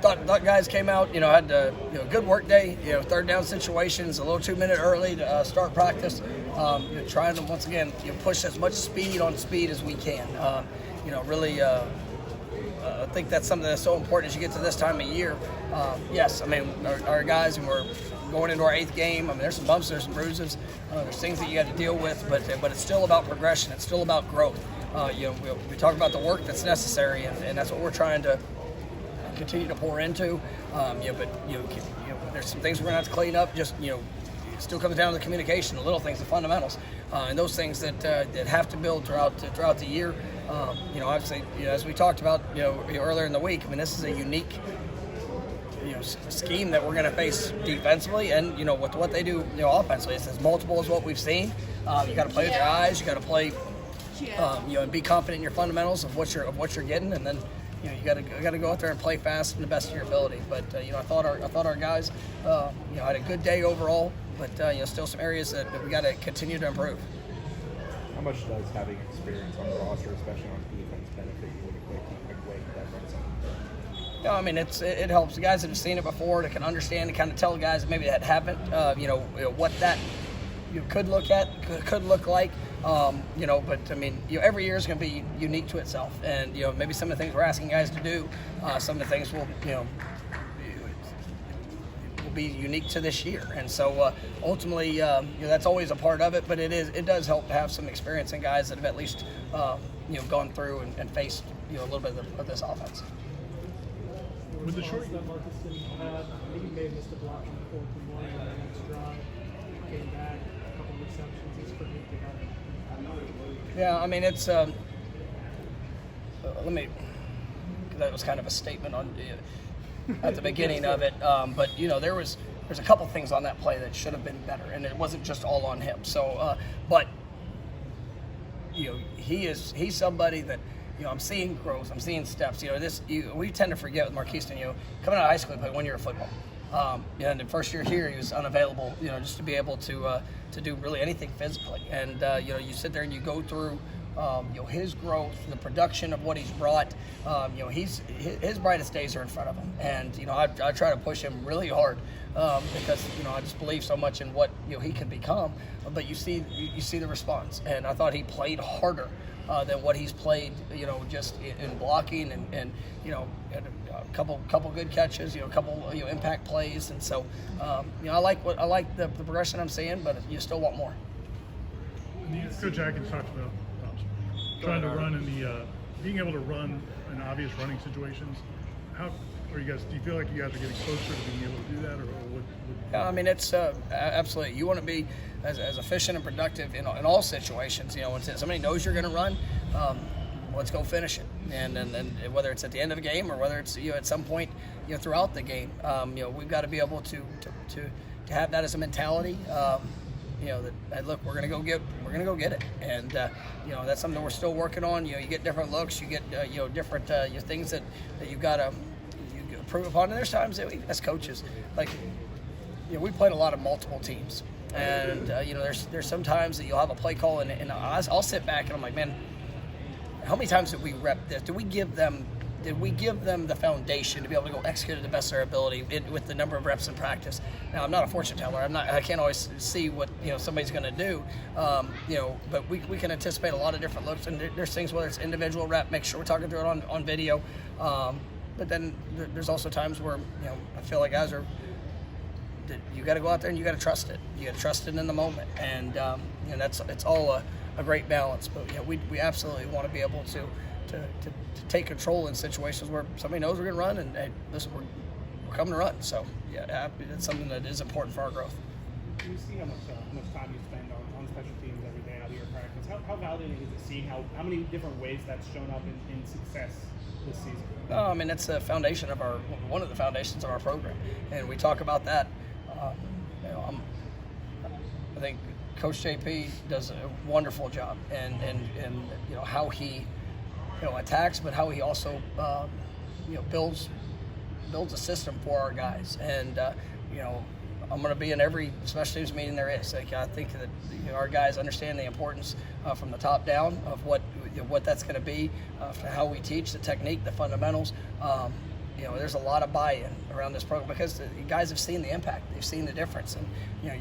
thought guys came out, had a good work day, third down situations, a little 2 minute early to start practice, trying to once again push as much speed on speed as we can. Really, I think that's something that's so important as you get to this time of year. Yes, I mean our guys, and we're going into our 8th game. I mean, there's some bumps, there's some bruises, there's things that you got to deal with, but it's still about progression. It's still about growth. We talk about the work that's necessary, and that's what we're trying to continue to pour into. But there's some things we're gonna have to clean up. Just it still comes down to the communication, the little things, the fundamentals, and those things that have to build throughout the year. Obviously, as we talked about, earlier in the week. I mean, this is a unique scheme that we're going to face defensively, and with what they do offensively. It's as multiple as what we've seen. You got to play with your eyes. You got to play, and be confident in your fundamentals of what you're getting, and then you got to go out there and play fast and the best of your ability. But I thought our guys had a good day overall, but still some areas that we got to continue to improve. How much does having experience on the roster, especially on defense, benefit you with a quick way that runs something? I mean, it helps. The guys that have seen it before, that can understand, and kind of tell the guys that maybe that haven't, what that could look like. But I mean, every year is going to be unique to itself, and maybe some of the things we're asking guys to do, some of the things will be unique to this year, and so ultimately, that's always a part of it. But it does help to have some experience in guys that have at least gone through and faced a little bit of this offense. With the short that Marcus didn't have, I think he may have missed a block in the 4th and 1 on the next drive. Came back, a couple of receptions. He's pretty good to have. Yeah, I mean, it's that was kind of a statement on at the beginning of it, but there's a couple things on that play that should have been better, and it wasn't just all on him. So, but he's somebody that. I'm seeing growth. I'm seeing steps. We tend to forget with Marquise, coming out of high school, he played 1 year of football. And the first year here, he was unavailable. just to be able to do really anything physically. And you sit there and you go through, his growth, the production of what he's brought. His brightest days are in front of him. And I try to push him really hard because I just believe so much in what he can become. But you see the response, and I thought he played harder than what he's played, just in blocking and a couple good catches, a couple impact plays, and so I like the progression I'm seeing, but you still want more. Coach Atkins talked about trying to run in the being able to run in obvious running situations. How are you guys? Do you feel like you guys are getting closer to being able to do that, or what? Yeah, I mean, it's absolutely. You want to be as efficient and productive in all situations. When somebody knows you're going to run, let's go finish it. And whether it's at the end of a game or whether it's at some point throughout the game, we've got to be able to have that as a mentality. That look, we're gonna go get it, and that's something we're still working on. You get different looks, you get different things that you gotta improve upon. And there's times that we, as coaches, we played a lot of multiple teams, and there's some times that you'll have a play call, and I'll sit back and I'm like, man, how many times did we rep this? Did we give them the foundation to be able to go execute at the best of their ability with the number of reps in practice? Now, I'm not a fortune teller. I can't always see what somebody's going to do. But we can anticipate a lot of different looks, and there's things, whether it's individual rep, make sure we're talking through it on video. But then there's also times where I feel like guys are. You got to go out there and you got to trust it. You got to trust it in the moment, and it's all a great balance. But we absolutely want to be able to take control in situations where somebody knows we're going to run, and hey, listen, we're coming to run. So it's something that is important for our growth. You see how much time you spend on special teams every day out of your practice. How validating is it seeing how many different ways that's shown up in success this season? No, I mean, it's a foundation of one of the foundations of our program, and we talk about that. I think Coach JP does a wonderful job, and how he attacks, but how he also builds a system for our guys. And I'm going to be in every special teams meeting there is. I think that our guys understand the importance from the top down of what that's going to be, how we teach the technique, the fundamentals. there's a lot of buy-in around this program because the guys have seen the impact, they've seen the difference, and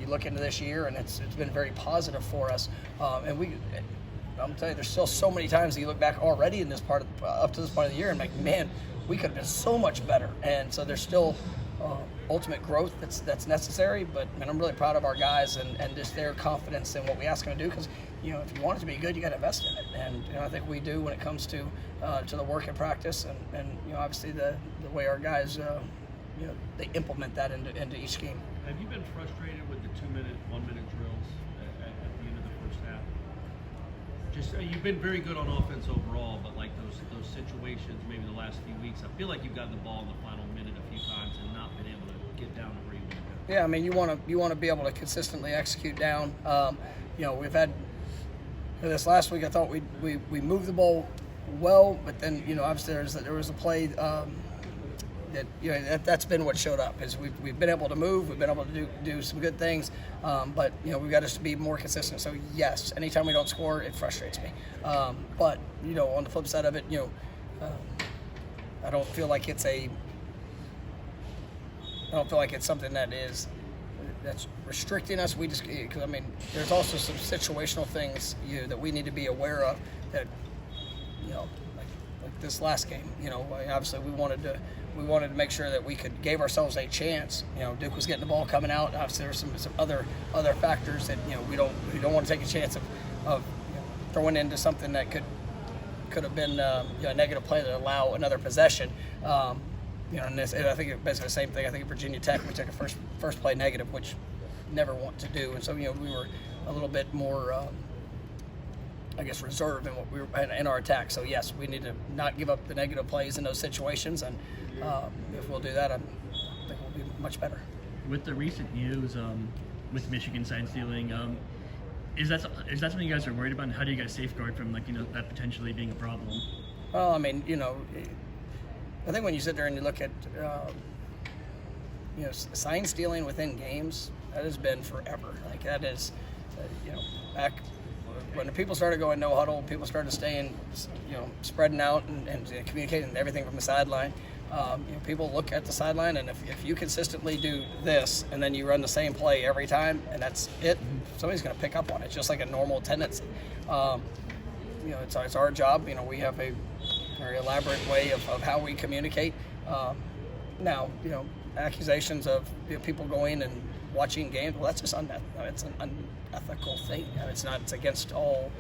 you look into this year, and it's been very positive for us. And I'm telling you, there's still so many times that you look back already in this up to this part of the year, and like, man, we could have been so much better. And so there's still ultimate growth that's necessary. But I'm really proud of our guys and just their confidence in what we ask them to do. Because if you want it to be good, you got to invest in it. And I think we do when it comes to the work and practice, and obviously the way our guys they implement that into each game. Have you been frustrated with the 2-minute, 1-minute drills at the end of the first half? Just you've been very good on offense overall, but like those situations, maybe the last few weeks, I feel like you've gotten the ball in the final minute a few times and not been able to get down to where you want to go. Yeah, you want to be able to consistently execute down. We've had this last week. I thought we moved the ball well, but then obviously there was a play that's been what showed up. Is we've been able to move, we've been able to do some good things, but we've got to be more consistent. So yes, anytime we don't score, it frustrates me. But on the flip side of it, I don't feel like it's something that's restricting us. We just because there's also some situational things that we need to be aware of that like this last game. Obviously we wanted to make sure that we gave ourselves a chance. Duke was getting the ball coming out. Obviously, there's some other factors that we don't want to take a chance of throwing into something that could have been a negative play that allow another possession. And I think it's basically the same thing. I think at Virginia Tech we took a first play negative, which never want to do, and so we were a little bit more. Reserved in what we were in our attack. So yes, we need to not give up the negative plays in those situations, and if we'll do that, I think we'll be much better. With the recent news with Michigan sign stealing, is that something you guys are worried about, and how do you guys safeguard from that potentially being a problem? Well, I think when you sit there and you look at sign stealing within games, that has been forever. Like that is back when the people started going no huddle, people started staying, spreading out and communicating everything from the sideline. People look at the sideline, and if you consistently do this and then you run the same play every time, and that's it, somebody's going to pick up on it, just like a normal tendency. It's our job. We have a very elaborate way of how we communicate. Now, accusations of people going and watching games, well, that's just it's an unethical thing. It's against all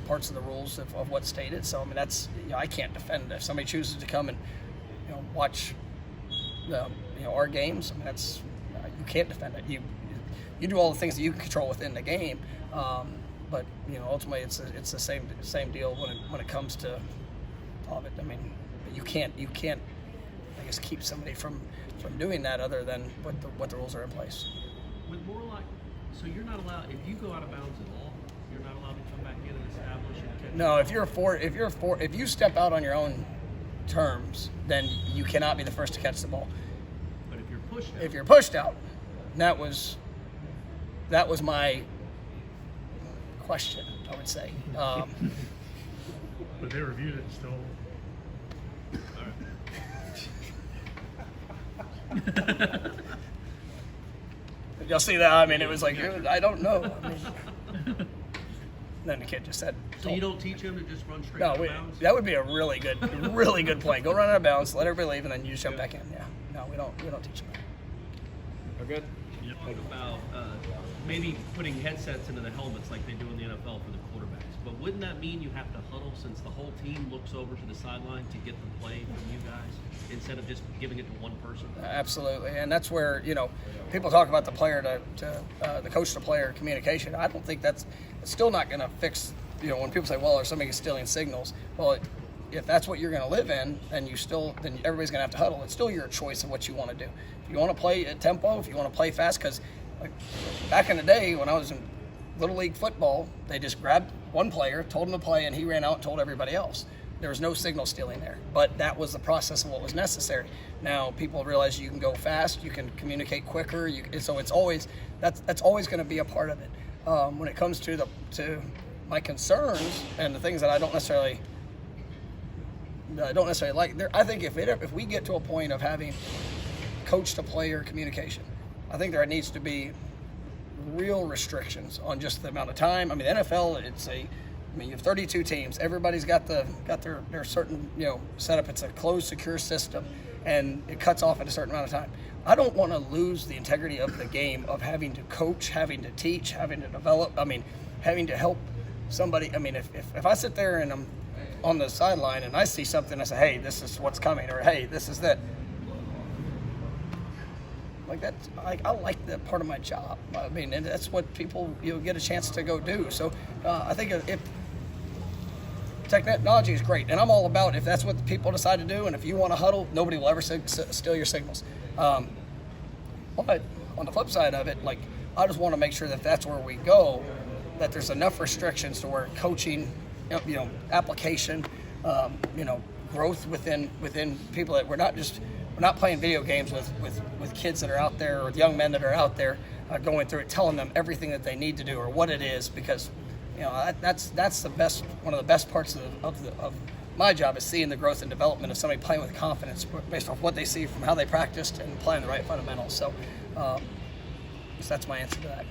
parts of the rules of what's stated. So that's I can't defend it. If somebody chooses to come and watch our games, that's you can't defend it. You do all the things that you can control within the game, but ultimately it's the same deal when it comes to all of it. You can't I guess keep somebody from doing that other than what the rules are in place. With more like, so you're not allowed, if you go out of bounds at all, you're not allowed to come back in and establish and catch. No, if you step out on your own terms, then you cannot be the first to catch the ball. But if you're pushed out, that was my question, I would say. But they reviewed it still. You'll see that. It was like I don't know. Then the kid just said. So you don't teach him to just run straight No, out of bounds? that would be a really good play. Go run out of bounds, let everybody leave, and then you just jump back in. Yeah. No, we don't teach them that. We're good. You talk about maybe putting headsets into the helmets like they do in the NFL for the quarterbacks. But wouldn't that mean you have to huddle since the whole team looks over to the sideline to get the play from you guys instead of just giving it to one person? Absolutely, and that's where people talk about the player to the coach to player communication. I don't think it's still not going to fix. When people say, "Well, or somebody is stealing signals," well, if that's what you're going to live in, then everybody's going to have to huddle. It's still your choice of what you want to do. If you want to play at tempo, if you want to play fast, because back in the day when I was in Little League football, they just grabbed one player, told him to play, and he ran out and told everybody else. There was no signal stealing there, but that was the process of what was necessary. Now people realize you can go fast, you can communicate quicker, so it's always that's always going to be a part of it. When it comes to my concerns and the things that I don't necessarily don't necessarily like. I think if we get to a point of having coach to player communication, I think there needs to be real restrictions on just the amount of time. I mean, the NFL, you have 32 teams. Everybody's got their certain setup. It's a closed, secure system, and it cuts off at a certain amount of time. I don't want to lose the integrity of the game of having to coach, having to teach, having to develop. I mean, having to help somebody. I mean, if I sit there and I'm on the sideline and I see something, I say, hey, this is what's coming, or hey, this is that. Like that, I like that part of my job. I mean, and that's what people get a chance to go do. So I think if technology is great, and I'm all about if that's what the people decide to do, and if you want to huddle, nobody will ever steal your signals. But on the flip side of it, like I just want to make sure that that's where we go, that there's enough restrictions to where coaching, application, growth within people, that we're not playing video games with kids that are out there, or with young men that are out there going through it, telling them everything that they need to do or what it is, because that's the best. One of the best parts of my job is seeing the growth and development of somebody playing with confidence based off what they see from how they practiced and applying the right fundamentals. So that's my answer to that.